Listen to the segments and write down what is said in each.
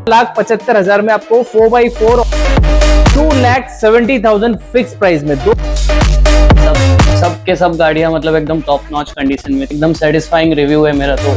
1,75,000 में आपको 4x4 2,70,000 fix price में दो सब गाड़ियां मतलब एकदम टॉप नॉच कंडीशन में, एकदम सेटिस्फाइंग रिव्यू है मेरा। तो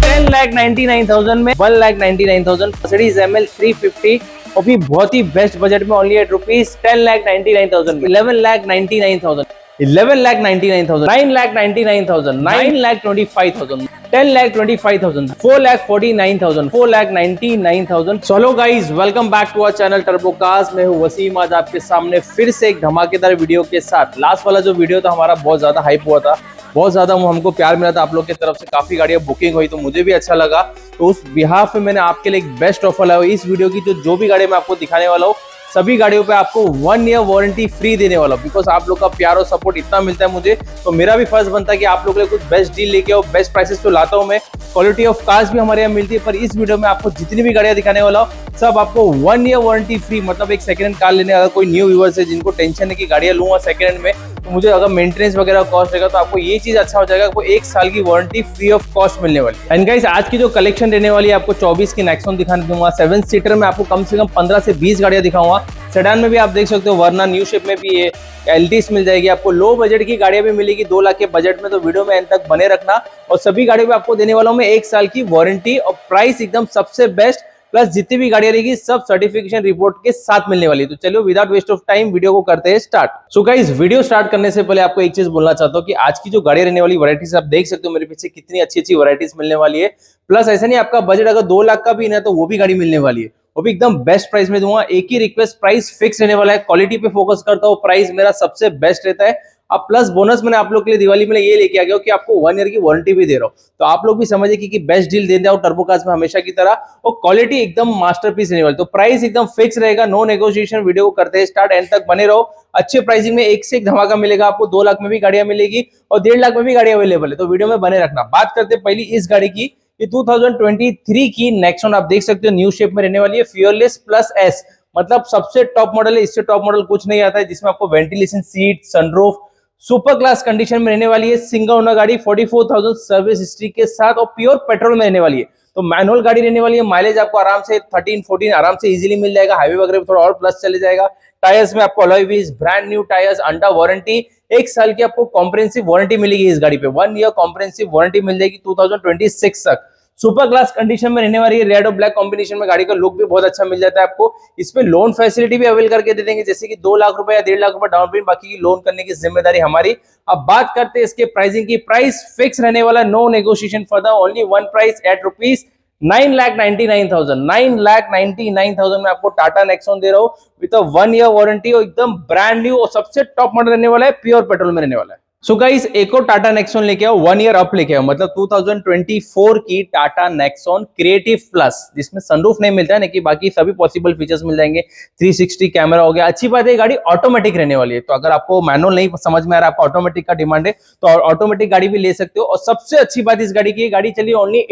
10,99,000 में 1,99,000 मर्सिडीज ML 350 और भी बहुत ही बेस्ट बजट में ओनली एट रुपीज 10,99,000 11,99,000 11,99,000 9,99,000 9,25,000 10,25,000 4,49,000 4,99,000। चलो guys, welcome back to our channel Turbo Cars. मैं हूँ वसीम, आज आपके सामने फिर से एक धमाकेदार वीडियो के साथ। लास्ट वाला जो वीडियो था हमारा बहुत ज्यादा हाइप हुआ था, बहुत ज्यादा हमको प्यार मिला था आप लोग की तरफ से, काफी गाड़ियां बुकिंग हुई तो मुझे भी अच्छा लगा। तो उस बिहाफ में मैंने आपके लिए एक बेस्ट ऑफर लाया। इस वीडियो की जो भी गाड़ी मैं आपको दिखाने वाला हूँ, सभी गाड़ियों पे आपको 1 ईयर वारंटी फ्री देने वाला हूं। बिकॉज आप लोग का प्यार और सपोर्ट इतना मिलता है मुझे, तो मेरा भी फर्ज बनता है कि आप लोग के लिए कुछ बेस्ट डील लेके आओ। बेस्ट प्राइसेस तो लाता हूं मैं, क्वालिटी ऑफ कार्स भी हमारे यहाँ मिलती है। पर इस वीडियो में आपको जितनी भी गाड़ियां दिखाने वाला हूं, सब आपको 1 ईयर वारंटी फ्री। मतलब एक सेकंड हैंड कार लेने वाला कोई न्यू व्यूअर्स है जिनको टेंशन है कि गाड़ियां लूंगा सेकंड हैंड में, तो मुझे अगर मेंटेनेंस वगैरह कॉस्ट रहेगा तो आपको ये चीज अच्छा हो जाएगा, आपको 1 साल की वारंटी फ्री ऑफ कॉस्ट मिलने वाली है। एंड गाइस, आज की जो कलेक्शन रहने वाली है, आपको 24 की नेक्सॉन दिखाने दूंगा। 7 सीटर में आपको कम से कम 15 से 20 गाड़ियां दिखाऊंगा। सेडान में भी आप देख सकते हो, वरना न्यू शेप में भी ये एल्टिस मिल जाएगी आपको। लो बजट की गाड़ियां भी मिलेगी 2 लाख के बजट में, तो वीडियो में एंड तक बने रखना। और सभी गाड़ियों में आपको देने वाला हूं मैं 1 साल की वारंटी, और प्राइस एकदम सबसे बेस्ट, प्लस जितनी भी गाड़ियां रहेगी सब सर्टिफिकेशन रिपोर्ट के साथ मिलने वाली है। तो चलिए without waste of time video को करते हैं start. So guys, video start करने से पहले आपको एक चीज बोलना चाहता हूं कि आज की जो गाड़ियां रहने वाली वैरायटीज आप देख सकते हो मेरे पीछे, कितनी अच्छी अच्छी वैरायटीज मिलने वाली है। प्लस ऐसा नहीं आपका बजट अगर 2 लाख का भी ना, तो वो भी गाड़ी मिलने वाली है, वो भी एकदम बेस्ट प्राइस में दूंगा। एक ही रिक्वेस्ट, प्राइस फिक्स रहने वाला है। क्वालिटी पे फोकस करता हूँ, प्राइस मेरा सबसे बेस्ट रहता है। अब प्लस बोनस मैंने आप लोग के लिए दिवाली में ये लेके आ गया कि आपको 1 ईयर की वारंटी भी दे रहा हूँ, तो आप लोग भी समझिए कि बेस्ट डील दे रहा हूं टर्बो कार्स में हमेशा की तरह, और क्वालिटी एकदम मास्टरपीस रहने वाली। तो प्राइस एकदम फिक्स रहेगा, नो नेगोशिएशन। वीडियो को करते हैं स्टार्ट, एंड तक बने रहो। अच्छे प्राइसिंग में एक से एक धमाका मिलेगा आपको। 2 लाख में भी गाड़ियां मिलेगी और 1.5 लाख में भी गाड़ियां अवेलेबल है, तो वीडियो में बने रखना। बात करते हैं पहली इस गाड़ी की। ये 2023 की नेक्सॉन आप देख सकते हो, न्यू शेप में रहने वाली है। फियरलेस प्लस एस, मतलब सबसे टॉप मॉडल है। इससे टॉप मॉडल कुछ नहीं आता है, जिसमें आपको ventilation seat, sunroof, super class condition में रहने वाली है। सिंगल ओनर गाड़ी, 44,000 सर्विस हिस्ट्री के साथ, और प्योर पेट्रोल में रहने वाली है। तो मैनुअल गाड़ी रहने वाली है। माइलेज आपको आराम से 13-14 आराम से इजीली मिल जाएगा। हाईवे वगैरह में थोड़ा और प्लस चले जाएगा। टायर्स में आपको alloy wheels, brand new tyres, under warranty. 1 साल की आपको कॉम्प्रिहेंसिव वारंटी मिलेगी इस गाड़ी पे। 1 ईयर कॉम्प्रिहेंसिव वारंटी मिल जाएगी 2026 तक। सुपर क्लास कंडीशन में रहने वाली है। रेड और ब्लैक कॉम्बिनेशन में, गाड़ी का लुक भी बहुत अच्छा मिल जाता है आपको। इसमें लोन फैसिलिटी भी अवेल करके दे देंगे, जैसे कि 2 लाख रुपए या 1.5 लाख रुपए डाउन पेमेंट, बाकी की लोन करने की जिम्मेदारी हमारी। अब बात करते हैं इसके प्राइसिंग की। प्राइस फिक्स रहने वाला, no negotiation further, only one price at rupees 9,99,000 9,99,000 में आपको टाटा नेक्सॉन दे रहा हूं विद 1 ईयर वारंटी, और एकदम ब्रांड न्यू और सबसे टॉप मॉडल रहने वाला है। प्योर पेट्रोल में रहने वाला है। सो गाइस, एक और टाटा नेक्सॉन लेके आओ, 1 ईयर अप लेके आओ, मतलब 2024 की टाटा नेक्सॉन क्रिएटिव प्लस, जिसमें सनरूफ नहीं मिलता है ना, कि बाकी सभी पॉसिबल फीचर्स मिल जाएंगे। 360 कैमरा हो गया। अच्छी बात है, गाड़ी ऑटोमेटिक रहने वाली है, तो अगर आपको मैनुअल नहीं समझ में आ रहा है, आपको ऑटोमेटिक का डिमांड है, तो ऑटोमेटिक गाड़ी भी ले सकते हो। और सबसे अच्छी बात इस गाड़ी की, गाड़ी चली ओनली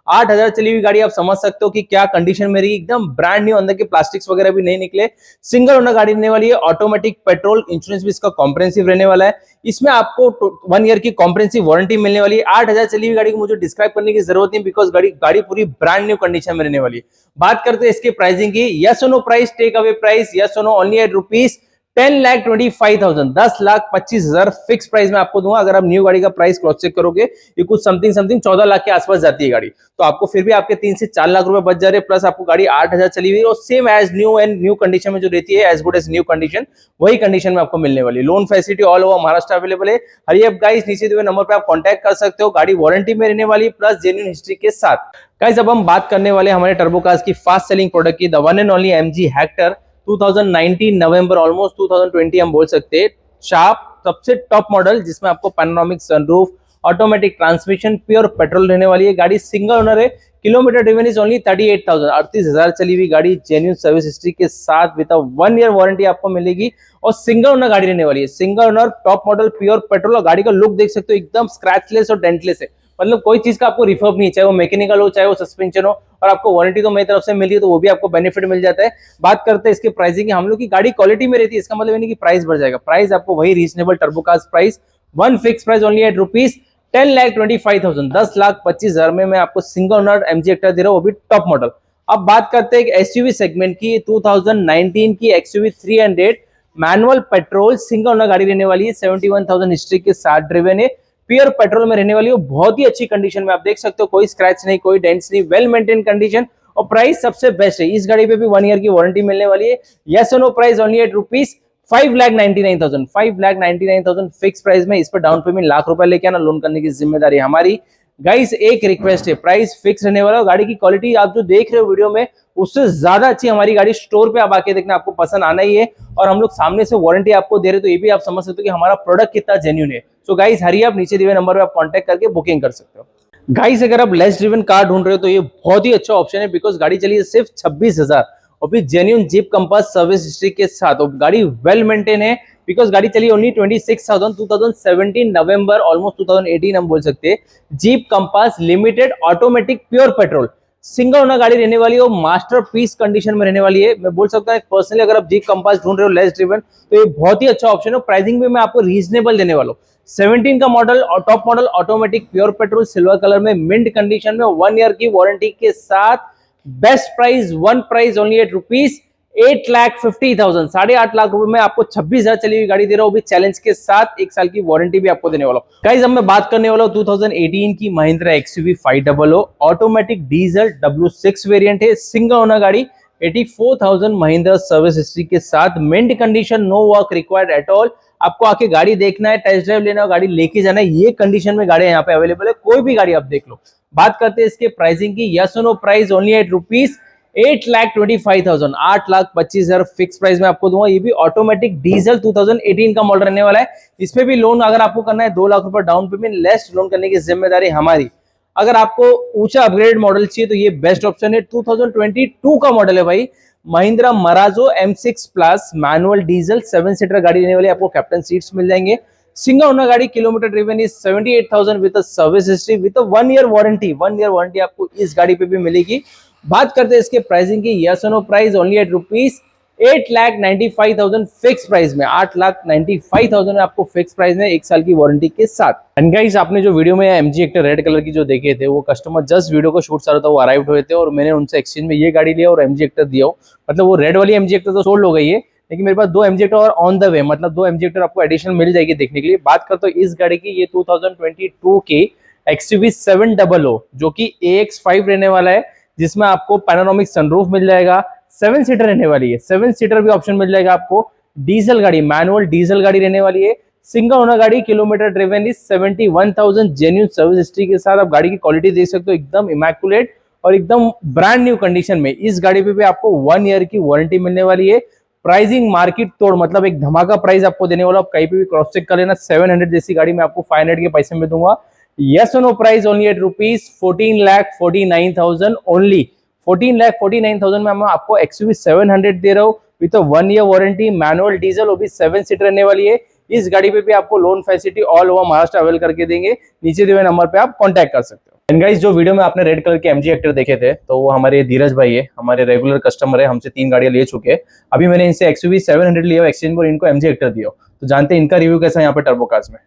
8,000 चली हुई गाड़ी। आप समझ सकते हो कि क्या कंडीशन में रही, एकदम ब्रांड न्यू, अंदर के प्लास्टिक्स वगैरह भी नहीं निकले। सिंगल ओनर गाड़ी रहने वाली है, ऑटोमेटिक पेट्रोल, इंश्योरेंस भी इसका कॉम्प्रिहेंसिव रहने वाला है। इसमें आपको 1 ईयर की कॉम्प्रिहेंसिव वारंटी मिलने वाली है। 8,000 चली हुई गाड़ी को मुझे डिस्क्राइब करने की जरूरत नहीं, बिकॉज गाड़ी पूरी ब्रांड न्यू कंडीशन में रहने वाली है। बात करते हैं इसके प्राइसिंग की। यस और no price, take away price, yes और no, only at rupees 10,25,000 10,25,000 fix price में आपको दूंगा। अगर आप न्यू गाड़ी का प्राइस क्रॉस चेक करोगे, ये कुछ समथिंग 14 लाख के आसपास जाती है गाड़ी, तो आपको फिर भी आपके 3 से 4 लाख रुपए बच जा रहे हैं। प्लस आपको गाड़ी 8,000 चली हुई, और same as new and new condition में जो रहती है, as good as new condition, वही कंडीशन में आपको मिलने वाली है। Loan facility all over Maharashtra available है। हरी अप गाइस, नीचे दिए नंबर पे आप कांटेक्ट कर सकते हो। गाड़ी वारंटी में रहने वाली, प्लस जेन्युइन हिस्ट्री के साथ। गाइस, अब हम बात करने वाले हमारे टर्बो कार्स की फास्ट सेलिंग प्रोडक्ट की, the one and only MG Hector. 2019 November, almost 2020 हम बोल सकते हैं। शार्प, सबसे टॉप मॉडल, जिसमें आपको panoramic sunroof, automatic transmission, pure petrol रहने वाली है। गाड़ी सिंगल ओनर है। किलोमीटर ड्रिवन इज ओनली 38,000 38,000 चली हुई गाड़ी, जेन्युइन सर्विस हिस्ट्री के साथ, विद 1 ईयर वारंटी आपको मिलेगी। और सिंगल ओनर गाड़ी रहने वाली है। Single owner, top model, pure petrol, और गाड़ी का लुक देख सकते हो, एकदम स्क्रैचलेस और डेंटलेस है। मतलब कोई चीज का आपको रिफर्ब नहीं, चाहे वो मैकेनिकल हो, चाहे वो सस्पेंशन हो, और आपको वारंटी तो मेरी तरफ से मिली है, तो वो भी आपको बेनिफिट मिल जाता है। बात करते हैं इसके प्राइसिंग की। हम लोग की गाड़ी क्वालिटी में रहती है, इसका मतलब नहीं कि प्राइस बढ़ जाएगा। प्राइस आपको वही reasonable Turbo Cars price, one fix price only at rupees 10,25,000 10,25,000 में मैं आपको सिंगल ओनर MG हेक्टर दे रहा हूँ, वो भी टॉप मॉडल। अब बात करते हैं एसयूवी सेगमेंट की। 2019 की XUV 300 manual petrol single owner गाड़ी रहने वाली है। 71,000 हिस्ट्री के साथ ड्रिवन है, प्योर पेट्रोल में रहने वाली है, बहुत ही अच्छी कंडीशन में आप देख सकते हो, कोई स्क्रैच नहीं, कोई डेंट्स नहीं, वेल मेंटेन कंडीशन और प्राइस सबसे बेस्ट है। इस गाड़ी पे भी 1 ईयर की वारंटी मिलने वाली है। यस और no price only at rupees 5,99,000 5,99,000 fix price में। इस पर डाउन पेमेंट लाख रुपए लेके आना, लोन करने की जिम्मेदारी हमारी। गाइस एक रिक्वेस्ट है, प्राइस फिक्स रहने वाला है। गाड़ी की क्वालिटी आप जो देख रहे हो वीडियो में उससे ज्यादा अच्छी हमारी गाड़ी स्टोर पे आप आके देखना, आपको पसंद आना ही है। और हम लोग सामने से वारंटी आपको दे रहे तो ये भी आप समझ सकते हो कि हमारा प्रोडक्ट कितना जेन्युइन है। सो गाइस हरी आप नीचे दिए नंबर पे आप कांटेक्ट करके बुकिंग कर सकते हो। गाइस अगर आप लेस ड्रिवन कार ढूंढ रहे हो तो ये बहुत ही अच्छा ऑप्शन है, बिकॉज गाड़ी चली है सिर्फ 26,000 और भी genuine jeep compass service history के साथ। और गाड़ी वेल मेंटेन है, बिकॉज गाड़ी चली ओनली 26,000 2017 नवंबर ऑलमोस्ट 2018 हम बोल सकते हैं। Jeep compass limited automatic pure petrol single owner गाड़ी रहने वाली है और मास्टर पीस कंडीशन में रहने वाली है। मैं बोल सकता हूँ पर्सनली अगर आप जीप कंपास ढूंढ रहे हो लेस ड्रिवन तो ये बहुत ही अच्छा ऑप्शन है। प्राइसिंग भी मैं आपको रीजनेबल देने वाला हूँ। 17 का मॉडल और top model automatic pure petrol silver colour में मिंट कंडीशन में 1 ईयर की वारंटी के साथ best price one price only at rupees 8,50,000 8.5 lakh रुपए में आपको 26,000 चली हुई गाड़ी दे रहा हूं, भी चैलेंज के साथ 1 साल की वारंटी भी आपको देने वाला हूं। गाइस अब मैं बात करने वाला हूं 2018 की Mahindra XUV 500 automatic diesel W6 variant है, सिंगल ओनर गाड़ी 84,000 महिंद्रा सर्विस हिस्ट्री के साथ, mint condition, no work required at all. आपको आके गाड़ी देखना है, टेस्ट ड्राइव लेना है, गाड़ी लेके जाना है, ये कंडीशन में गाड़ी यहाँ पे अवेलेबल है, कोई भी गाड़ी आप देख लो। बात करते हैं इसके प्राइसिंग की। Yes no price only at rupees 8,25,000 8,25,000 fix price में आपको दूंगा। ये भी ऑटोमेटिक डीजल 2018 का मॉडल रहने वाला है। इसमें भी लोन अगर आपको करना है 2 लाख रुपए डाउन पेमेंट, लेस लोन करने की जिम्मेदारी हमारी। अगर आपको ऊंचा अपग्रेड मॉडल चाहिए तो ये बेस्ट ऑप्शन है। 2022 का मॉडल है भाई, Mahindra मराजो M6 plus manual diesel 7 seater गाड़ी रहने वाली है। आपको कैप्टन सीट्स मिल जाएंगे, सिंगल ओनर गाड़ी, kilometre driven is 78,000 with service history with 1 year warranty. 1 year warranty आपको इस गाड़ी पे भी मिलेगी। बात करते हैं इसके प्राइसिंग की। Yes no price only at rupees 8,95,000 fix price में, 8,95,000 में आपको फिक्स प्राइस में 1 साल की वारंटी के साथ। एंड गाइस आपने जो वीडियो में MG हेक्टर रेड कलर की जो देखे थे वो कस्टमर जस्ट वीडियो को शूट कर रहा था, वो अराइव हुए थे और मैंने उनसे एक्सचेंज में ये गाड़ी लिया और MG हेक्टर दिया। मतलब वो रेड वाली MG हेक्टर तो सोल्ड हो गई है, लेकिन मेरे पास 2 MG हेक्टर और ऑन द वे, मतलब 2 MG हेक्टर आपको एडिशनल मिल जाएगी देखने के लिए। बात करते हो इस गाड़ी की, ये 2022 की XUV 700 जो कि AX5 रहने वाला है, जिसमें आपको पैनोरामिक सनरूफ मिल जाएगा, 7 सीटर रहने वाली है, 7 सीटर भी ऑप्शन मिल जाएगा आपको। डीजल गाड़ी, मैनुअल डीजल गाड़ी रहने वाली है, सिंगल ओनर गाड़ी, kilometre driven is 71,000 genuine service history के साथ। आप गाड़ी की क्वालिटी देख सकते हो, एकदम इमैकुलेट और एकदम ब्रांड न्यू कंडीशन में। इस गाड़ी पे भी आपको 1 ईयर की वारंटी मिलने वाली है। प्राइसिंग मार्केट तोड़, मतलब एक धमाका प्राइस आपको देने वाला। आप कहीं पे भी क्रॉस चेक कर लेना, 700 जैसी गाड़ी में आपको 500 के पैसे में दूंगा। Yes no price only at rupees 14,49,000 only. 14,49,000 में मैं आपको XUV 700 दे रहा हूँ with 1 year warranty, manual diesel, वो भी 7 सीटर रहने वाली है। इस गाड़ी पे भी आपको loan facility all over Maharashtra avail करके देंगे। नीचे दिए हुए नंबर पे आप कांटेक्ट कर सकते हो। एंड गाइस जो वीडियो में आपने रेड कलर के MG हेक्टर देखे थे तो वो हमारे धीरज भाई है, हमारे रेगुलर कस्टमर है, हमसे 3 गाड़ियां ले चुके हैं। अभी मैंने इनसे XUV 700 लिया एक्सचेंज पर, इनको MG हेक्टर दिया। तो जानते हैं इनका रिव्यू कैसा है यहाँ पे टर्बो कार्स में।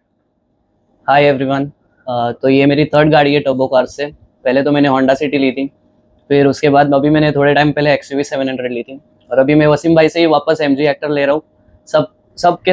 हाय एवरीवन, तो ये मेरी थर्ड गाड़ी है टर्बो कार से। पहले तो मैंने होंडा सिटी ली थी, फिर उसके बाद अभी मैंने थोड़े टाइम पहले XUV 700 ली थी, और अभी मैं वसीम भाई से ही वापस MG हेक्टर ले रहा हूँ।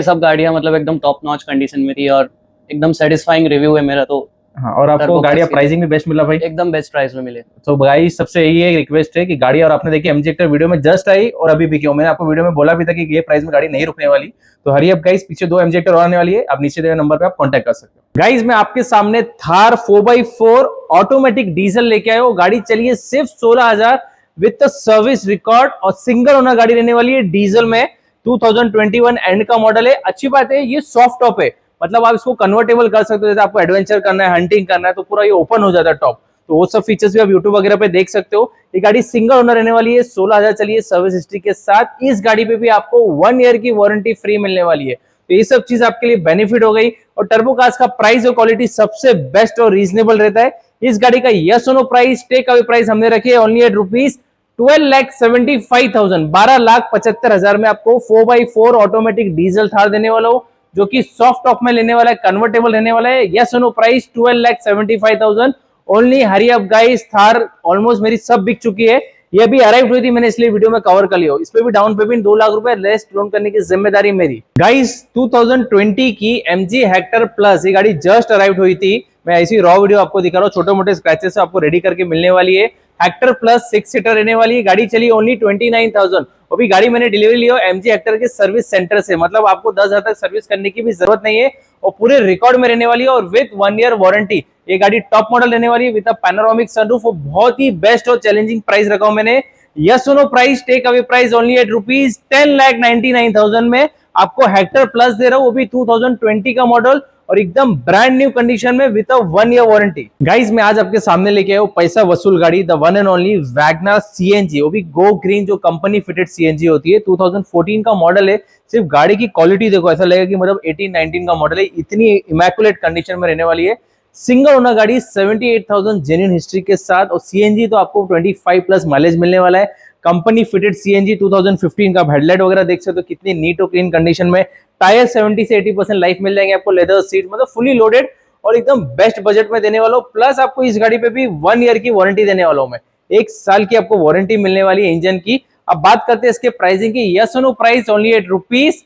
सब गाड़ियाँ मतलब एकदम टॉप नॉच कंडीशन में थी और एकदम सेटिस्फाइंग रिव्यू है मेरा। तो हाँ, और आपको गाड़ियाँ प्राइसिंग भी बेस्ट मिला भाई, एकदम बेस्ट प्राइस में मिले। तो भाई सबसे यही एक रिक्वेस्ट है कि गाड़ी, और आपने देखी MG हेक्टर वीडियो में जस्ट आई और अभी भी क्यों, मैंने आपको वीडियो में बोला भी था कि ये प्राइस में गाड़ी नहीं रुकने वाली। तो हरी अप गाइस, पीछे 2 MG हेक्टर और आने वाली है, आप नीचे दिए नंबर पे आप कांटेक्ट कर सकते हो। गाइस मैं आपके सामने थार 4x4 ऑटोमेटिक डीजल लेके आया हूँ। गाड़ी चलिए सिर्फ 16,000 विद सर्विस रिकॉर्ड और सिंगल ओनर गाड़ी रहने वाली है डीजल में। 2021 एंड का मॉडल है। अच्छी बात है ये सॉफ्ट टॉप है, मतलब आप इसको कन्वर्टेबल कर सकते हो। जैसे आपको एडवेंचर करना है, हंटिंग करना है तो पूरा ये ओपन हो जाता है टॉप। तो वो सब फीचर्स भी आप यूट्यूब वगैरह पे देख सकते हो। ये गाड़ी सिंगल ओनर रहने वाली है, 16,000 चली है सर्विस हिस्ट्री के साथ। इस गाड़ी पे भी आपको 1 ईयर की वारंटी फ्री मिलने वाली है। तो ये सब चीज आपके लिए बेनिफिट हो गई। और टर्बो कार्स का प्राइस और क्वालिटी सबसे बेस्ट और रीजनेबल रहता है। इस गाड़ी का yes no price, take away price हमने रखी है ओनली एट रुपीज 12,75,000 12,75,000 में आपको 4x4 ऑटोमेटिक डीजल थार देने वाला हूं, जो कि सॉफ्ट टॉप में लेने वाला है, कन्वर्टेबल रहने वाला है। Yes no price 12,75,000 only. Hurry up guys, Thar almost मेरी सब बिक चुकी है। ये अभी अराइव हुई थी, मैंने इसलिए वीडियो में कवर कर लिया। इस पे भी डाउन पेमेंट 2 लाख रुपए लेस लोन करने की जिम्मेदारी मेरी। गाइस 2020 की MG हेक्टर प्लस ये गाड़ी जस्ट अराइव हुई थी। मैं ऐसी रॉ वीडियो आपको दिखा रहा हूँ, छोटे मोटे स्क्रैचेस से आपको रेडी करके मिलने वाली है। हेक्टर प्लस 6 सीटर रहने वाली है। गाड़ी चली ओनली 29,000। अभी गाड़ी मैंने डिलीवरी लिया MG हेक्टर के सर्विस सेंटर से, मतलब आपको 10,000 तक सर्विस करने की भी जरूरत नहीं है और पूरे रिकॉर्ड में रहने वाली है और विद 1 ईयर वारंटी। ये गाड़ी टॉप मॉडल रहने वाली है विद पैनोरामिक सनरूफ और बहुत ही बेस्ट और चैलेंजिंग प्राइस रखा हूं मैंने। Yes no price, take away price only at rupees 10,99,000 में आपको हेक्टर प्लस दे रहा हूं, वो भी 2020 का मॉडल और एकदम ब्रांड न्यू कंडीशन में विद 1 ईयर वारंटी। गाइस मैं आज आपके सामने लेके आया हूं पैसा वसूल गाड़ी, the one and only Wagner CNG, वो भी गो ग्रीन जो कंपनी फिटेड CNG होती है। 2014 का मॉडल है। सिर्फ गाड़ी की क्वालिटी देखो, ऐसा लगेगा कि मतलब 18-19 का मॉडल है, इतनी इमैकुलेट कंडीशन में रहने वाली है। सिंगल ओनर गाड़ी, 78,000 जेन्युइन हिस्ट्री के साथ और CNG तो आपको 25 प्लस माइलेज मिलने वाला है। कंपनी फिटेड CNG 2015 का हेडलाइट वगैरह देख सकते हो कितनी नीट और क्लीन कंडीशन में। टायर 70 से 80% लाइफ मिल जाएंगे आपको। लेदर सीट, मतलब फुली लोडेड और एकदम बेस्ट बजट में देने वाला हूं। प्लस आपको इस गाड़ी पे भी 1 ईयर की वारंटी देने वाला हूं मैं। 1 साल की आपको वारंटी मिलने वाली है इंजन की। अब बात करते हैं इसके प्राइसिंग की। Yes no price only at rupees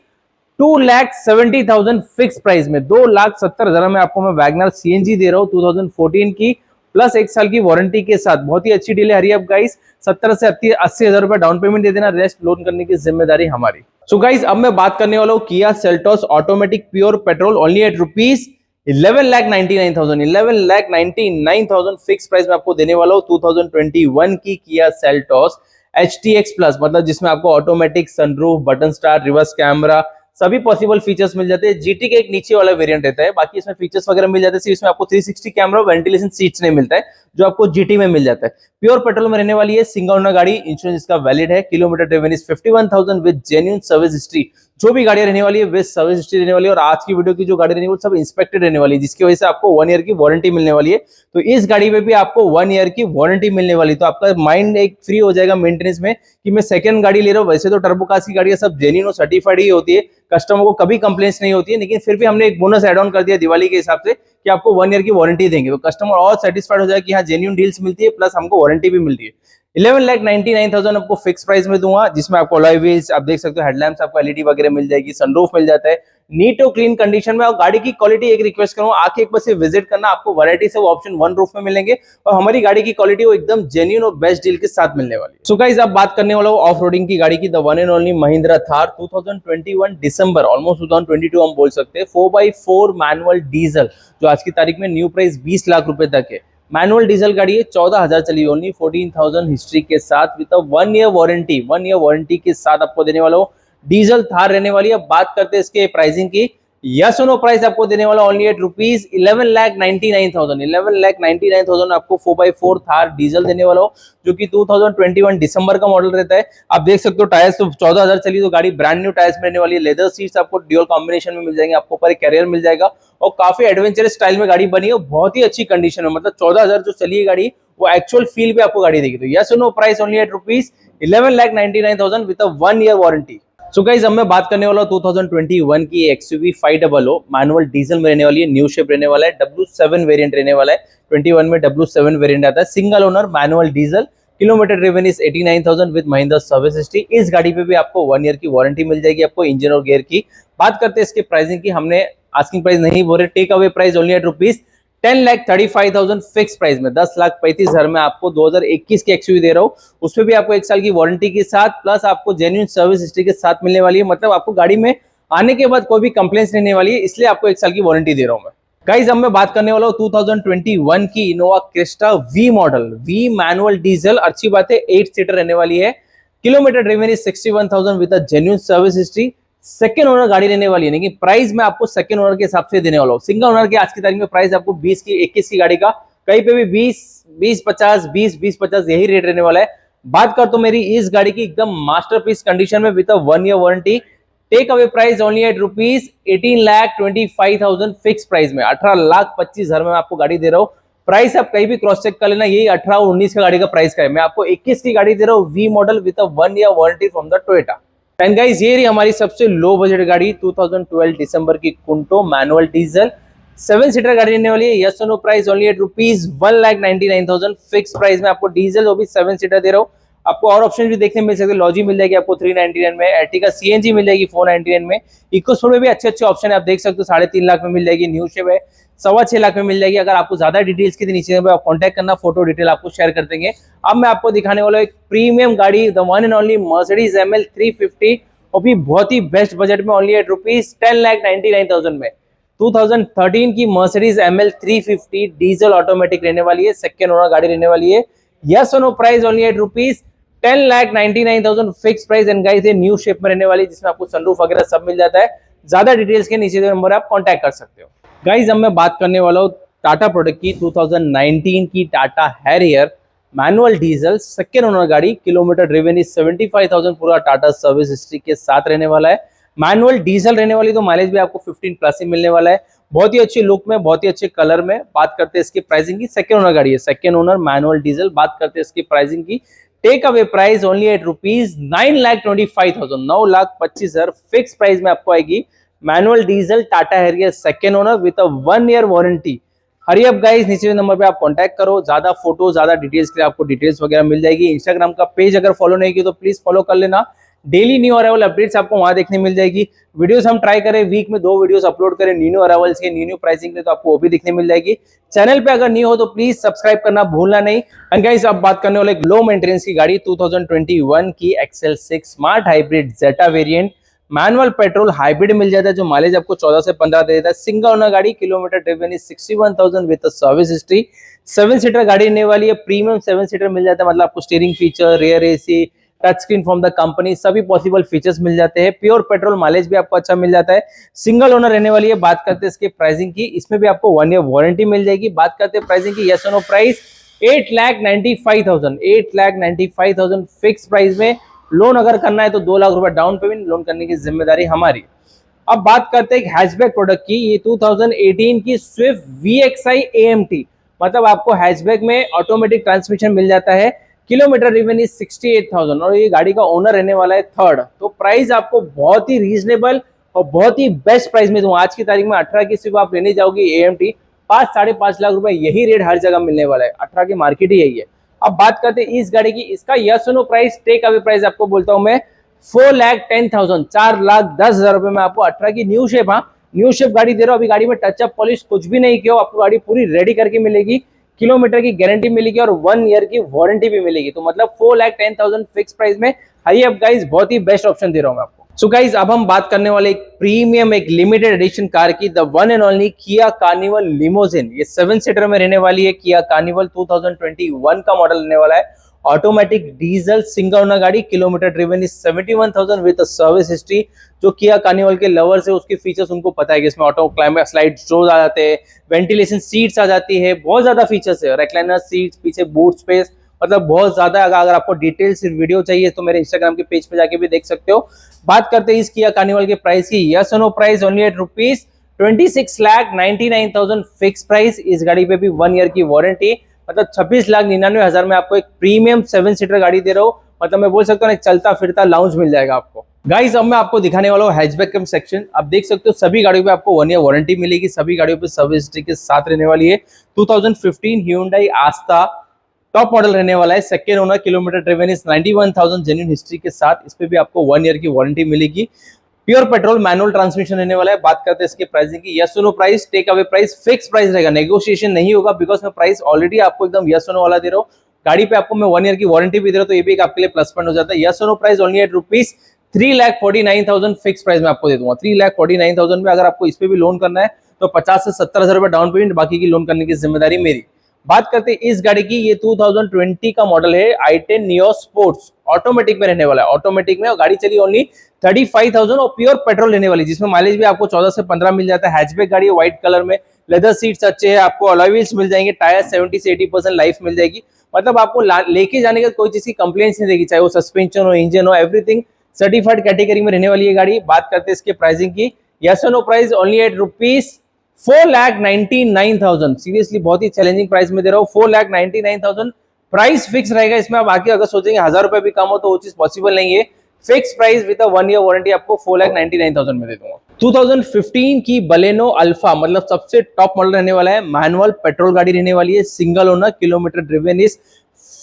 2,70,000 fix price में, 2,70,000 में आपको मैं वैगनर CNG दे रहा हूँ 2014 की, प्लस 1 साल की वारंटी के साथ। बहुत ही अच्छी डील है। हरी अप गाइस, 70 से 80 हजार रुपए डाउन पेमेंट दे देना, रेस्ट लोन करने की जिम्मेदारी हमारी। सो गाइस अब मैं बात करने वाला हूँ Kia Seltos automatic pure petrol only at rupees 11,99,000। 11,99,000 fix price में आपको देने वाला हूँ 2021 की किया सेल्टोस HTX प्लस, मतलब जिसमें आपको automatic sunroof, button start, reverse camera, सभी पॉसिबल फीचर्स मिल जाते हैं। GT का एक नीचे वाला वेरिएंट रहता है, बाकी इसमें फीचर्स वगैरह मिल जाते हैं। इसमें आपको 360 कैमरा, वेंटिलेशन सीट्स नहीं मिलता है जो आपको GT में मिल जाता है। प्योर पेट्रोल में रहने वाली है। सिंगल ओनर गाड़ी, इंश्योरेंस इसका वैलिड है। Kilometre driven is 51,000 with genuine service history. जो भी गाड़ी रहने वाली है विद सर्विस हिस्ट्री रहने वाली है। और आज की वीडियो की जो गाड़ी रहने वाली है सब इंस्पेक्टेड रहने वाली है, जिसकी वजह से आपको 1 ईयर की वारंटी मिलने वाली है। तो इस गाड़ी में भी आपको 1 ईयर की वारंटी मिलने वाली है। तो आपका माइंड एक फ्री हो जाएगा मेंटेनेंस में कि मैं सेकंड गाड़ी ले रहा हूँ। वैसे तो टर्बो कार्स की गाड़ियां सब जेन्युइन और सर्टिफाइड ही होती है, कस्टमर को कभी कंप्लेंट्स नहीं होती है, लेकिन फिर भी हमने एक बोनस एड ऑन कर दिया दिवाली के हिसाब से कि आपको 1 ईयर की वारंटी देंगे। तो कस्टमर और सेटिस्फाइड हो जाए कि हाँ जेन्युइन डील्स मिलती है प्लस हमको वारंटी भी मिलती है। 11,99,000 आपको फिक्स प्राइस में दूंगा, जिसमें आपको अलॉय व्हील्स, आप देख सकते हो हेडलैम्प्स आपको LED वगैरह मिल जाएगी, सनरूफ मिल जाता है, नीट और क्लीन कंडीशन में। और गाड़ी की क्वालिटी एक रिक्वेस्ट करूंगा, आके एक बार से विजिट करना, आपको वैरायटी से ऑप्शन वन रूफ में मिलेंगे और हमारी गाड़ी की क्वालिटी वो एकदम जेन्युइन और बेस्ट डील के साथ मिलने वाली है। सो गाइस अब बात करने वाला हूं ऑफ रोडिंग की गाड़ी की, the one and only Mahindra Thar 2021 December, almost 2022 हम बोल सकते हैं। 4x4 मैनुअल डीजल, जो आज की तारीख में न्यू प्राइस 20 लाख रुपए तक है। मैनुअल डीजल गाड़ी है, 14,000 चली, ओनली 14,000 हिस्ट्री के साथ with 1 year warranty. 1 year warranty के साथ आपको देने वाला हूं। डीजल थार रहने वाली है। बात करते हैं इसके प्राइसिंग की। यस नो प्राइस आपको देने वाला ओनली एट रुपीज 11,99,000। 11,99,000 आपको 4x4 थार डीजल देने वाला हो, जो कि 2021 दिसंबर का मॉडल रहता है। आप देख सकते हो टायर्स तो 14,000 चली, तो गाड़ी ब्रांड न्यू टायर्स में रहने वाली है। लेदर सीट्स आपको ड्यूल कॉम्बिनेशन में मिल जाएंगे, आपको ऊपर एक कैरियर मिल जाएगा और काफी एडवेंचरस स्टाइल में गाड़ी बनी है, बहुत ही अच्छी कंडीशन में। मतलब 14,000 जो चली है गाड़ी, वो एक्चुअल फील पे आपको गाड़ी देगी। तो yes no price only at rupees 11,99,000 with 1 year warranty. So guys अब मैं बात करने वाला हूं 2021 की XUV 500 मैनुअल डीजल में रहने वाली है। न्यू शेप रहने वाला है, W7 वेरिएंट रहने वाला है। 21 में W7 वेरिएंट आता है, single owner manual diesel. Kilometre driven is 89,000 with Mahindra service history. इस गाड़ी पे भी आपको 1 ईयर की वारंटी मिल जाएगी आपको इंजन और गियर की। बात करते हैं इसके प्राइसिंग की। हमने आस्किंग प्राइस नहीं बोल रहे, take away price only at rupees 10,35,000 fix price में, 10,35,000 में आपको 2021 की XUV दे रहा हूँ। उसमें भी आपको 1 साल की वारंटी के साथ प्लस आपको जेन्युइन सर्विस हिस्ट्री के साथ मिलने वाली है। मतलब आपको गाड़ी में आने के बाद कोई भी कंप्लेंट्स नहीं वाली है, इसलिए आपको 1 साल की वारंटी दे रहा हूँ मैं। गाइस अब मैं बात करने वाला हूँ 2021 की Innova Crysta V model, V manual diesel. अच्छी बात है, 8 सीटर रहने वाली है। Kilometre driven is 61,000 with genuine service history. Second owner गाड़ी लेने वाली है, लेकिन प्राइस मैं आपको सेकेंड ओनर के हिसाब से देने वाला हूँ। सिंगल ओनर की आज की तारीख में प्राइस आपको 20 की 21 की गाड़ी का कहीं पे भी 20-50 20-50 यही रेट रहने वाला है। बात कर तो मेरी इस गाड़ी की एकदम मास्टरपीस कंडीशन में with 1 year warranty. Take away price only at rupees 18,25,000 fix price में, 18,25,000 में आपको गाड़ी दे रहा हूँ। प्राइस आप कहीं भी क्रॉस चेक कर लेना, यही 18 और 19 का गाड़ी का प्राइस का है। मैं आपको 21 की गाड़ी दे रहा हूँ, V model with 1 year warranty from the Toyota. And guys ये रही हमारी सबसे लो बजट गाड़ी 2012 दिसंबर की कुंटो मैनुअल डीजल 7 सीटर गाड़ी रहने वाली है। Yes no price only at rupees 1,99,000 fix price में आपको डीजल, वो भी 7 सीटर दे रहा हूँ। आपको और ऑप्शन भी देखने मिल सकते हैं। लॉजी मिल जाएगी आपको 399 में, एर्टिगा सीएनजी मिल जाएगी 499 में, इकोस्पोर्ट में भी अच्छे अच्छे ऑप्शन है, आप देख सकते हो 3.5 लाख में मिल जाएगी। न्यू शेप है 6.25 लाख में मिल जाएगी। अगर आपको ज्यादा डिटेल्स की नीचे आप कॉन्टैक्ट करना, फोटो डिटेल आपको शेयर कर देंगे। अब मैं आपको दिखाने वाला एक प्रीमियम गाड़ी, the one and only Mercedes ML 350, और भी बहुत ही बेस्ट बजट में, ओनली एट रुपीज 10,99,000 में। 2013 की मर्सिडीज एमएल 350 डीजल ऑटोमेटिक रहने वाली है, सेकेंड ओनर गाड़ी रहने वाली है। यस और no price only at rupees 10,99,000 fix price. And guys ये न्यू शेप में रहने वाली है, जिसमें आपको सनरूफ वगैरह सब मिल जाता है। ज्यादा डिटेल्स के नीचे नंबर आप कांटेक्ट कर सकते हो। गाइस अब मैं बात करने वाला हूँ टाटा प्रोडक्ट की, 2019 की Tata Harrier manual diesel second owner गाड़ी, किलोमीटर ड्रिवन इज 75,000, पूरा टाटा सर्विस हिस्ट्री के साथ रहने वाला है। मैनुअल डीजल रहने वाली, तो माइलेज भी आपको 15 प्लस ही मिलने वाला है। बहुत ही अच्छी लुक में, बहुत ही अच्छे कलर में। बात करते हैं इसकी प्राइसिंग की, सेकेंड ओनर गाड़ी है, सेकेंड ओनर मैनुअल डीजल। बात करते हैं इसकी प्राइसिंग की, take away price only at rupees 9,25,000, 9,25,000 fix price में आपको आएगी manual diesel Tata Harrier second owner with a 1 year warranty. Hurry up guys, नीचे नंबर पे आप कांटेक्ट करो। ज्यादा फोटो, ज्यादा डिटेल्स के लिए आपको डिटेल्स वगैरह मिल जाएगी। इंस्टाग्राम का पेज अगर फॉलो नहीं किया तो प्लीज फॉलो कर लेना। डेली न्यू अराइवल अपडेट्स आपको वहां देखने मिल जाएगी। वीडियोस हम ट्राई करें वीक में 2 वीडियोस अपलोड करें न्यू अराइवल्स के, न्यू प्राइसिंग के, तो आपको वो भी देखने मिल जाएगी। चैनल पे अगर न्यू हो तो प्लीज सब्सक्राइब करना भूलना नहीं। एंड गाइस अब बात करने वाले एक लो मेंटेनेंस की गाड़ी, 2021 की XL6 smart hybrid zeta variant, manual petrol hybrid मिल जाता है, जो माइलेज आपको 14 से 15 दे देता है। सिंगल ओनर गाड़ी, kilometre driven is 61,000 with service history. 7 seater गाड़ी रहने वाली है, प्रीमियम 7 सीटर मिल जाता है, मतलब आपको steering feature, rear AC, touch screen from the company, सभी पॉसिबल फीचर्स मिल जाते हैं। प्योर पेट्रोल, माइलेज भी आपको अच्छा मिल जाता है। सिंगल ओनर रहने वाली है। बात करते हैं इसकी प्राइसिंग की, इसमें भी आपको 1 ईयर वारंटी मिल जाएगी। बात करते हैं प्राइसिंग की, यस और नो प्राइस 8,95,000, 8,95,000 फिक्स प्राइस में। लोन अगर करना है तो 2 लाख रुपए डाउन पेमेंट, लोन करने की जिम्मेदारी हमारी। अब बात करते हैं एक हैचबैक प्रोडक्ट की, ये 2018 की स्विफ्ट VXI AMT, मतलब आपको हैचबैक में ऑटोमेटिक ट्रांसमिशन मिल जाता है। किलोमीटर ड्रिवन इज 68,000, और ये गाड़ी का ओनर रहने वाला है थर्ड। तो प्राइस आपको बहुत ही रीजनेबल और बहुत ही बेस्ट प्राइस में दूं। आज की तारीख में 18 की सिर्फ आप लेने जाओगी AMT, 5-5.5 लाख रुपए, यही रेट हर जगह मिलने वाला है। 18 की मार्केट ही यही है। अब बात करते हैं इस गाड़ी की, इसका यस और no price, take away price आपको बोलता हूं मैं 4,10,000, 4,10,000 रुपए में आपको 18 की न्यू शेप, हाँ न्यू शेप गाड़ी दे रहा हूं। अभी गाड़ी में टचअप पॉलिश कुछ भी नहीं किया, आपको गाड़ी पूरी रेडी करके मिलेगी। किलोमीटर की गारंटी मिलेगी और 1 ईयर की वारंटी भी मिलेगी। तो मतलब 4,10,000 फिक्स प्राइस में। हाई अप गाइस, बहुत ही बेस्ट ऑप्शन दे रहा हूं मैं आपको। सो गाइस अब हम बात करने वाले एक प्रीमियम, एक लिमिटेड एडिशन कार की, the one and only Kia Carnival limousine. ये 7 सीटर में रहने वाली है। किया कार्निवल 2021 का मॉडल रहने वाला है। ऑटोमेटिक डीजल सिंगल ओनर गाड़ी, kilometre driven is 71,000 with service history. जो किया कार्निवल के लवर्स है, उसके फीचर्स उनको पता है कि इसमें ऑटो क्लाइमेट स्लाइड डोर्स आ जाते हैं, वेंटिलेशन सीट्स आ जाती है, बहुत ज्यादा फीचर्स है। रेक्लाइनर सीट्स, पीछे बूट स्पेस, मतलब बहुत ज्यादा। अगर आपको डिटेल्स वीडियो चाहिए तो मेरे इंस्टाग्राम के पेज पे जाके भी देख सकते हो। बात करते हैं इस किया कार्निवल के प्राइस की, यस और no price only at rupees 26,99,000 fix price. इस गाड़ी पे भी 1 ईयर की वारंटी, मतलब 26,99,000 में आपको एक प्रीमियम 7 सीटर गाड़ी दे रहा हूं। मतलब मैं बोल सकता हूँ एक चलता फिरता लाउंज मिल जाएगा आपको। गाइस अब मैं आपको दिखाने वाला हूँ हैचबैक कम सेक्शन। आप देख सकते हो सभी गाड़ियों पे आपको 1 ईयर वारंटी मिलेगी, सभी गाड़ियों पे सर्विस हिस्ट्री के साथ रहने वाली है। 2015 Hyundai आस्था टॉप मॉडल रहने वाला है, second owner, kilometre driven is 91,000 genuine history के साथ। इस पे भी आपको 1 ईयर की वारंटी मिलेगी। प्योर पेट्रोल मैनुअल ट्रांसमिशन रहने वाला है। बात करते हैं इसके प्राइसिंग की, yes no price, take away price, fix price रहेगा, नेगोशिएशन नहीं होगा, बिकॉज मैं प्राइस ऑलरेडी आपको एकदम यस नो वाला दे रहा हूँ। गाड़ी पे आपको मैं 1 ईयर की वारंटी भी दे रहा हूँ, तो ये भी एक आपके लिए प्लस पॉइंट हो जाता है। Yes no price only at rupees 3,49,000 fix price में आपको दे दूंगा। 3,49,000 में अगर आपको इस पे भी लोन करना है तो 50 से 70,000 रुपए डाउन पेमेंट, बाकी की लोन करने की जिम्मेदारी मेरी। बात करते हैं इस गाड़ी की, ये 2020 का मॉडल है, i10 नियो स्पोर्ट्स, ऑटोमेटिक में रहने वाला है। ऑटोमेटिक में और गाड़ी चली ओनली 35,000 और प्योर पेट्रोल लेने वाली, जिसमें माइलेज भी आपको 14 से 15 मिल जाता है। हैचबैक गाड़ी है, व्हाइट कलर में, लेदर सीट्स अच्छे हैं, आपको अलॉय व्हील्स मिल जाएंगे, टायर 70 से 80% लाइफ मिल जाएगी। मतलब आपको लेके जाने का कोई चीज की कंप्लेंट्स नहीं देगी, चाहे वो सस्पेंशन हो, इंजन हो, एवरीथिंग सर्टिफाइड कैटेगरी में रहने वाली है गाड़ी। बात करते हैं इसके प्राइसिंग की, yes no price only at rupees 4,99,000। Seriously बहुत ही चैलेंजिंग प्राइस में दे रहा हूँ। 4,99,000 प्राइस फिक्स रहेगा इसमें। आप बाकी अगर सोचेंगे 1,000 रुपए भी कम हो तो वो चीज पॉसिबल नहीं है। Fix price with 1 year warranty आपको 4,99,000 में दे दूंगा। 2015 की बलेनो अल्फा, मतलब सबसे टॉप मॉडल रहने वाला है, मैनुअल पेट्रोल गाड़ी रहने वाली है, single owner, kilometre driven is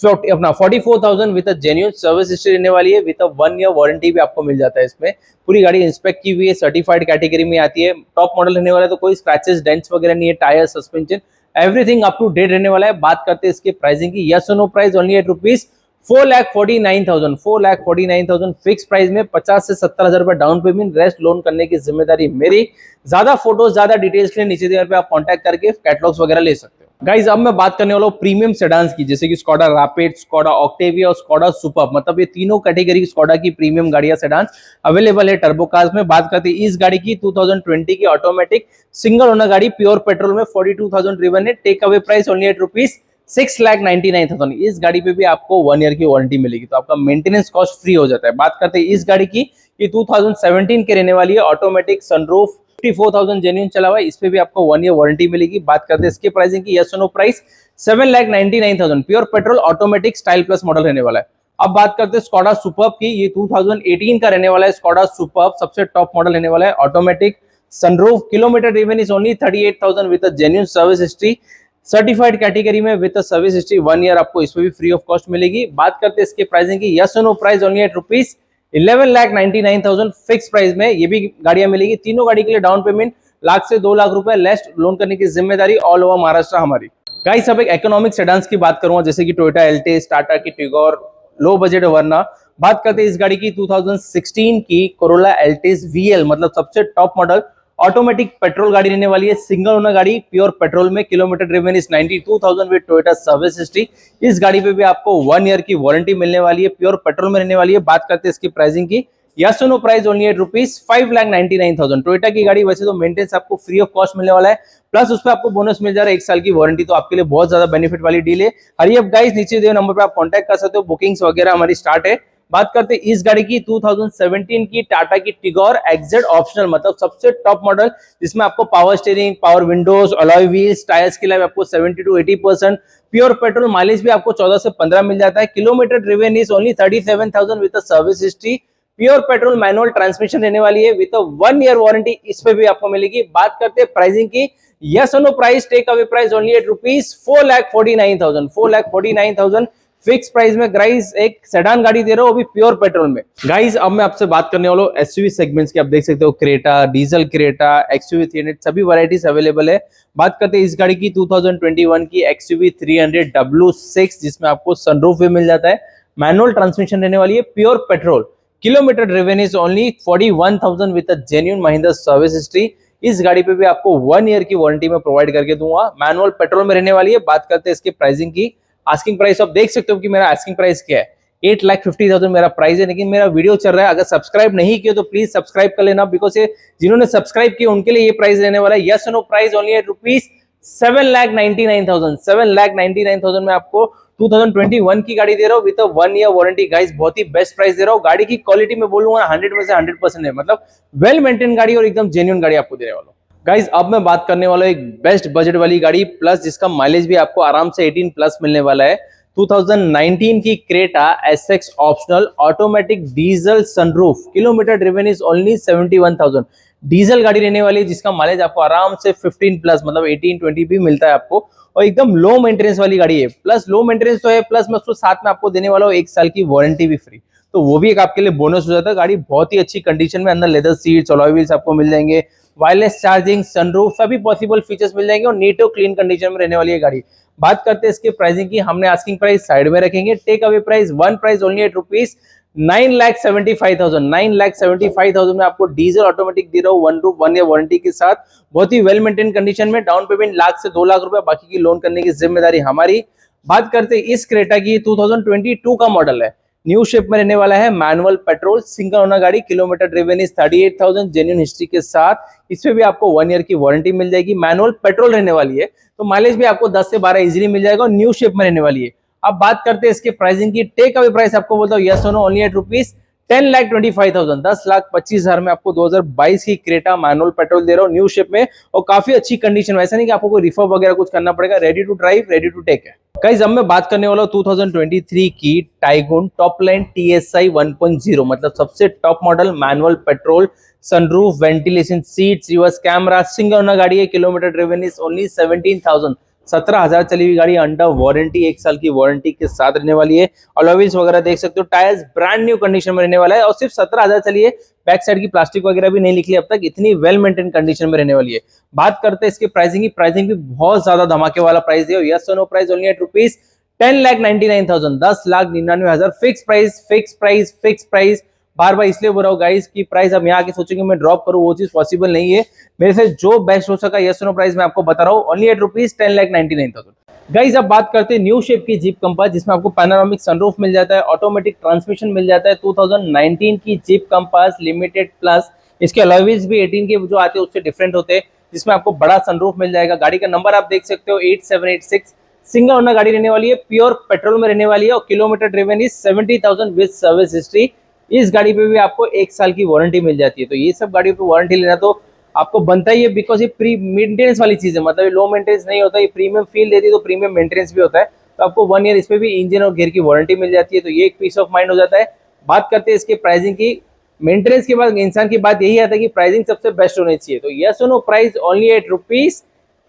अपना 44,000 विद जेन्युइन सर्विस हिस्ट्री रहने वाली है, विद 1 ईयर वारंटी भी आपको मिल जाता है इसमें। पूरी गाड़ी इंस्पेक्ट की हुई है, सर्टिफाइड कैटेगरी में आती है, टॉप मॉडल रहने वाला है, तो कोई स्क्रैचेस डेंट्स वगैरह नहीं है, tyre suspension everything up to date रहने वाला है। बात करते हैं इसके प्राइसिंग की, यस और no price only at rupees 4,49,000 4,49,000 fix price में 50 से 70,000 रुपए डाउन पेमेंट, रेस्ट लोन करने की जिम्मेदारी मेरी। ज्यादा फोटोज ज्यादा डिटेल्स के लिए नीचे दिए पे आप कांटेक्ट करके कैटलॉग्स वगैरह ले सकते हो। गाइज अब मैं बात करने वाला हूँ प्रीमियम सेडान्स की, जैसे कि स्कोडा रैपिड, स्कोडा ऑक्टेविया और स्कोडा सुपर्ब, मतलब ये तीनों कैटेगरी की स्कोडा की प्रीमियम गाड़ियां सेडान्स अवेलेबल है टर्बो कार्स में। बात करते हैं इस गाड़ी की 2020 की ऑटोमेटिक सिंगल ओनर गाड़ी, प्योर पेट्रोल में 42,000 ड्रिवन है, take away price only at rupees 6,99,000। इस गाड़ी पे भी आपको 1 ईयर की वारंटी मिलेगी, तो आपका मेंटेनेंस कॉस्ट फ्री हो जाता है। बात करते हैं इस गाड़ी की, ये 2017 के रहने वाली है, ऑटोमेटिक सनरूफ, 54,000 जेन्युइन चला हुआ है, इस पे भी आपको 1 ईयर वारंटी मिलेगी। बात करते हैं इसकी प्राइसिंग की, yes no price 7,99,000, pure petrol automatic style plus model रहने वाला है। अब बात करते हैं स्कोडा सुपर्ब की, ये 2018 का रहने वाला है, स्कोडा सुपर्ब सबसे टॉप मॉडल रहने वाला है, automatic sunroof, kilometre driven is only 38,000 with genuine service history, certified category में विद सर्विस हिस्ट्री 1 ईयर आपको इसमें भी फ्री ऑफ कॉस्ट मिलेगी। बात करते हैं इसके प्राइसिंग की, yes no price only at rupees 11,99,000 fix price में ये भी गाड़ियां मिलेगी। तीनों गाड़ी के लिए डाउन पेमेंट 1 से 2 लाख रुपए लेस लोन करने की जिम्मेदारी ऑल ओवर महाराष्ट्र हमारी। गाइस अब एक इकोनॉमिक सेडान्स की बात करूंगा, जैसे कि टोयोटा एल्टिस, टाटा की टिगोर, लो बजट वरना। बात करते हैं इस गाड़ी की 2016 की कोरोला एल्टिस वीएल, मतलब सबसे टॉप मॉडल, ऑटोमेटिक पेट्रोल गाड़ी रहने वाली है, सिंगल ओनर गाड़ी, प्योर पेट्रोल में, kilometre driven is 92,000 with Toyota service history. इस गाड़ी पे भी आपको 1 ईयर की वारंटी मिलने वाली है, प्योर पेट्रोल में रहने वाली है। बात करते हैं इसकी प्राइसिंग की, yes no price only at rupees 5,99,000। Toyota की गाड़ी वैसे तो मेंटेनेंस आपको फ्री ऑफ कॉस्ट मिलने वाला है, प्लस उस पर आपको बोनस मिल जा रहा है 1 साल की वारंटी, तो आपके लिए बहुत ज्यादा बेनिफिट वाली डील है। हरी अप गाइस, नीचे दिए नंबर पे आप कांटेक्ट कर सकते हो, बुकिंग्स वगैरह हमारी स्टार्ट है। बात करते हैं इस गाड़ी की 2017 की टाटा की टिगोर एक्जेड ऑप्शनल, मतलब सबसे टॉप मॉडल, जिसमें आपको power steering, power Windows, alloy wheels, tyres के लिए आपको 70 to 80%, प्योर पेट्रोल, माइलेज भी आपको 14 से 15 मिल जाता है, kilometre driven is only 37,000 with service history, pure petrol manual transmission रहने वाली है, विद 1 ईयर वारंटी इस पे भी आपको मिलेगी। बात करते हैं प्राइसिंग की, yes no price take away price only at rupees 4,49,000 fix price में गाइस एक सेडान गाड़ी दे रहा हूं, वो भी प्योर पेट्रोल में। गाइस अब मैं आपसे बात करने वाला हूं एसयूवी सेगमेंट्स की, आप देख सकते हो क्रेटा, डीजल क्रेटा, एक्सयूवी 300 सभी वैरायटीज अवेलेबल है। बात करते हैं इस गाड़ी की 2021 की एक्सयूवी 300 W6, जिसमें आपको सनरूफ भी मिल जाता है, मैनुअल ट्रांसमिशन रहने वाली है, pure petrol, kilometre driven is only 41,000 with genuine Mahindra service history. इस गाड़ी पे भी आपको 1 ईयर की वारंटी में प्रोवाइड करके दूंगा, मैनुअल पेट्रोल में रहने वाली है। बात करते हैं इसके प्राइसिंग की, आस्किंग प्राइस आप देख सकते हो कि मेरा आस्किंग प्राइस क्या है, 8,50,000 मेरा प्राइस है, लेकिन मेरा वीडियो चल रहा है, अगर सब्सक्राइब नहीं किया तो प्लीज सब्सक्राइब कर लेना, बिकॉज ये जिन्होंने सब्सक्राइब किया उनके लिए ये प्राइस रहने वाला है, yes no price only at rupees 7,99,000 7,99,000 में आपको 2021 की गाड़ी दे रहा हूँ विद 1 ईयर वारंटी। गाइस बहुत ही बेस्ट प्राइस दे रहा हूँ, गाड़ी की क्वालिटी में बोलूंगा 100 में से 100% है, मतलब वेल मेंटेन गाड़ी और एकदम जेन्युइन गाड़ी आपको देने वाला हूँ। गाइस अब मैं बात करने वाला हूँ एक बेस्ट बजट वाली गाड़ी, प्लस जिसका माइलेज भी आपको आराम से 18 प्लस मिलने वाला है, 2019 की Creta SX optional automatic diesel sunroof, kilometre driven is only 71,000, diesel गाड़ी रहने वाली है, जिसका माइलेज आपको आराम से 15 प्लस मतलब 18-20 भी मिलता है आपको, और एकदम लो मेंटेनेंस वाली गाड़ी है, प्लस लो मेंटेनेंस तो है, प्लस मैं उसको साथ में आपको देने वाला हूँ 1 साल की वारंटी भी फ्री, तो वो भी एक आपके लिए बोनस हो जाता है। गाड़ी बहुत ही अच्छी कंडीशन में, अंदर लेदर सीट्स, अलॉय व्हील्स आपको मिल जाएंगे, वायरलेस चार्जिंग, सनरूफ, सभी पॉसिबल फीचर्स मिल जाएंगे और नीट और क्लीन कंडीशन में रहने वाली है गाड़ी। बात करते हैं इसके प्राइसिंग की, हमने आस्किंग प्राइस साइड में रखेंगे, take away price one price only at rupees 9,75,000 में आपको डीजल ऑटोमेटिक दे रहा हूँ, 1 ईयर वारंटी के साथ, बहुत ही वेल मेंटेन कंडीशन में, डाउन पेमेंट 1 लाख से 2 लाख रुपए, बाकी की लोन करने की जिम्मेदारी हमारी। बात करते हैं इस क्रेटा की, 2022 का मॉडल है, न्यू शेप में रहने वाला है, मैनुअल पेट्रोल सिंगल ओनर गाड़ी, kilometre driven is 38,000 genuine history के साथ, इसमें भी आपको 1 ईयर की वारंटी मिल जाएगी, मैनुअल पेट्रोल रहने वाली है, तो माइलेज भी आपको 10 से 12 इजीली मिल जाएगा और न्यू शेप में रहने वाली है। अब बात करते हैं इसके प्राइसिंग की, टेक अवे प्राइस आपको बोलता हूँ यस और नो ओनली एट रुपीज 10,25,000 10,25,000 में आपको 2022 की क्रेटा मैनुअल पेट्रोल दे रहा हूँ न्यू शेप में, और काफी अच्छी कंडीशन में, ऐसा नहीं कि आपको कोई रिफर्ब वगैरह कुछ करना पड़ेगा, ready to drive, ready to take है। गाइस अब मैं बात करने वाला हूँ 2023 की टाइगुन टॉप लाइन TSI 1.0, मतलब सबसे top model, manual petrol, sunroof, ventilation seats, reverse camera, single owner गाड़ी है, किलोमीटर ड्रिवन इज ओनली 17,000 17,000 चली हुई गाड़ी, अंडर वारंटी, 1 साल की वारंटी के साथ रहने वाली है। अलॉयल्स वगैरह देख सकते हो, टायर्स ब्रांड न्यू कंडीशन में रहने वाला है और सिर्फ 17,000 चली है। बैक साइड की प्लास्टिक वगैरह भी नहीं निकली अब तक, इतनी वेल मेंटेन कंडीशन में रहने वाली है। बात करते हैं इसकी प्राइसिंग की, प्राइसिंग भी बहुत ज्यादा धमाके वाला प्राइस है। यस और no price only at rupees 10,99,000, 10,99,000 fix price, fix price, fix price. बार बार इसलिए बोल रहा हूँ गाइस की प्राइस अब यहाँ आके सोचेंगे मैं ड्रॉप करूँ, वो चीज पॉसिबल नहीं है। मेरे से जो बेस्ट हो सका यस नो प्राइस मैं आपको बता रहा हूँ, ओनली एट रुपीज 10,99,000। गाइस अब बात करते हैं न्यू शेप की जीप कंपास, जिसमें आपको पैनोरामिक सनरूफ मिल जाता है, ऑटोमेटिक ट्रांसमिशन मिल जाता है। 2019 की जीप कंपास लिमिटेड प्लस, इसके अलॉयल्स भी 18 के जो आते हैं उससे डिफरेंट होते हैं, जिसमें आपको बड़ा सनरूफ मिल जाएगा। गाड़ी का नंबर आप देख सकते हो 8786, सिंगल ओनर गाड़ी रहने वाली है, प्योर पेट्रोल में रहने वाली है और kilometre driven is 70,000 with service history. इस गाड़ी पे भी आपको 1 साल की वारंटी मिल जाती है। तो ये सब गाड़ियों पे वारंटी लेना तो आपको बनता ही है, बिकॉज ये प्री मेंटेनेंस वाली चीज है, मतलब ये लो मेंटेनेंस नहीं होता, ये प्रीमियम फील देती है तो प्रीमियम मेंटेनेंस भी होता है। तो आपको 1 ईयर इसमें भी इंजन और गियर की वारंटी मिल जाती है, तो ये एक पीस ऑफ माइंड हो जाता है। बात करते हैं इसके प्राइसिंग की, मेंटेनेंस के बाद इंसान की बात यही आता है कि प्राइसिंग सबसे बेस्ट होनी चाहिए। तो यस और no price only at rupees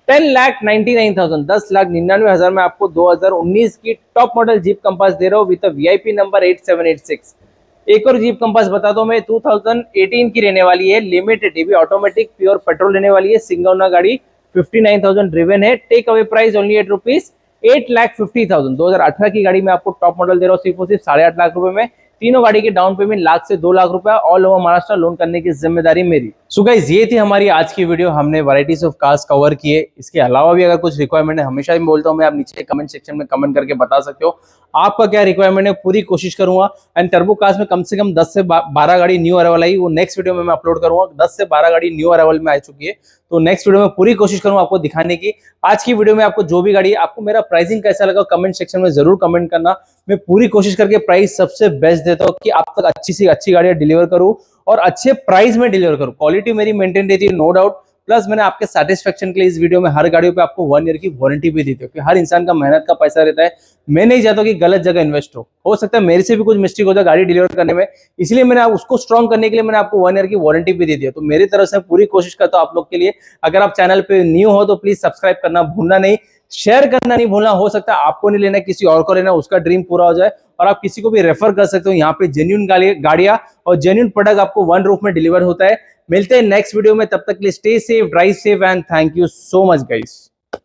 10,99,000, 10,99,000 में आपको 2019 की टॉप मॉडल जीप कंपास दे रहा हूँ विद वीआईपी नंबर 8786। एक और जीप कंपास बता दो मैं, 2018 की रहने वाली है, लिमिटेड, ये भी ऑटोमेटिक प्योर पेट्रोल रहने वाली है, सिंगल ओनर गाड़ी, 59,000 ड्रिवन है। Take away price only at rupees 8,50,000। 2018 की गाड़ी में आपको टॉप मॉडल दे रहा हूँ सिर्फ और सिर्फ 8.5 लाख रुपए में। तीनों गाड़ी के डाउन पेमेंट 1 लाख से 2 लाख रुपए, ऑल ओवर महाराष्ट्र लोन करने की जिम्मेदारी मेरी। सो गाइस ये थी हमारी आज की वीडियो, हमने वैरायटीज ऑफ कार्स कवर किए। इसके अलावा भी अगर कुछ रिक्वायरमेंट है, हमेशा ही बोलता हूँ मैं, आप नीचे कमेंट सेक्शन में कमेंट करके बता सकते हो आपका क्या रिक्वायरमेंट है, पूरी कोशिश करूंगा। एंड टर्बो कार्स में कम से कम 10 से 12 गाड़ी न्यू अराइवल आई, वो नेक्स्ट वीडियो में मैं अपलोड करूंगा। 10 से 12 गाड़ी न्यू अराइवल में आ चुकी है, तो नेक्स्ट वीडियो में पूरी कोशिश करूंगा आपको दिखाने की। आज की वीडियो में आपको जो भी गाड़ी, आपको मेरा प्राइसिंग कैसा लगा कमेंट सेक्शन में जरूर कमेंट करना। मैं पूरी कोशिश करके प्राइस सबसे बेस्ट देता हूँ कि आप तक अच्छी से अच्छी गाड़ियां डिलीवर करूँ और अच्छे प्राइस में डिलीवर करूँ। क्वालिटी मेरी मेंटेन रहती है, नो डाउट। प्लस मैंने आपके सेटिस्फेक्शन के लिए इस वीडियो में हर गाड़ियों पे आपको 1 ईयर की वारंटी भी दी थी, क्योंकि हर इंसान का मेहनत का पैसा रहता है। मैं नहीं चाहता कि गलत जगह इन्वेस्ट हो सकता है मेरे से भी कुछ मिस्टेक हो जाए गाड़ी डिलीवर करने में, इसलिए मैंने उसको स्ट्रॉन्ग करने के लिए मैंने आपको 1 ईयर की वारंटी भी दे दी है। तो मेरी तरफ से पूरी कोशिश करता हूं आप लोग के लिए। अगर आप चैनल पे न्यू हो तो प्लीज सब्सक्राइब करना भूलना नहीं, शेयर करना नहीं भूलना। हो सकता है आपको नहीं लेना, किसी और को लेना, उसका ड्रीम पूरा हो जाए। और आप किसी को भी रेफर कर सकते हो, यहाँ पे जेन्युइन गाड़ियां और जेन्युइन प्रोडक्ट आपको 1 रूफ में डिलीवर होता है। मिलते हैं नेक्स्ट वीडियो में, तब तक के लिए stay safe, drive safe and thank you so much guys.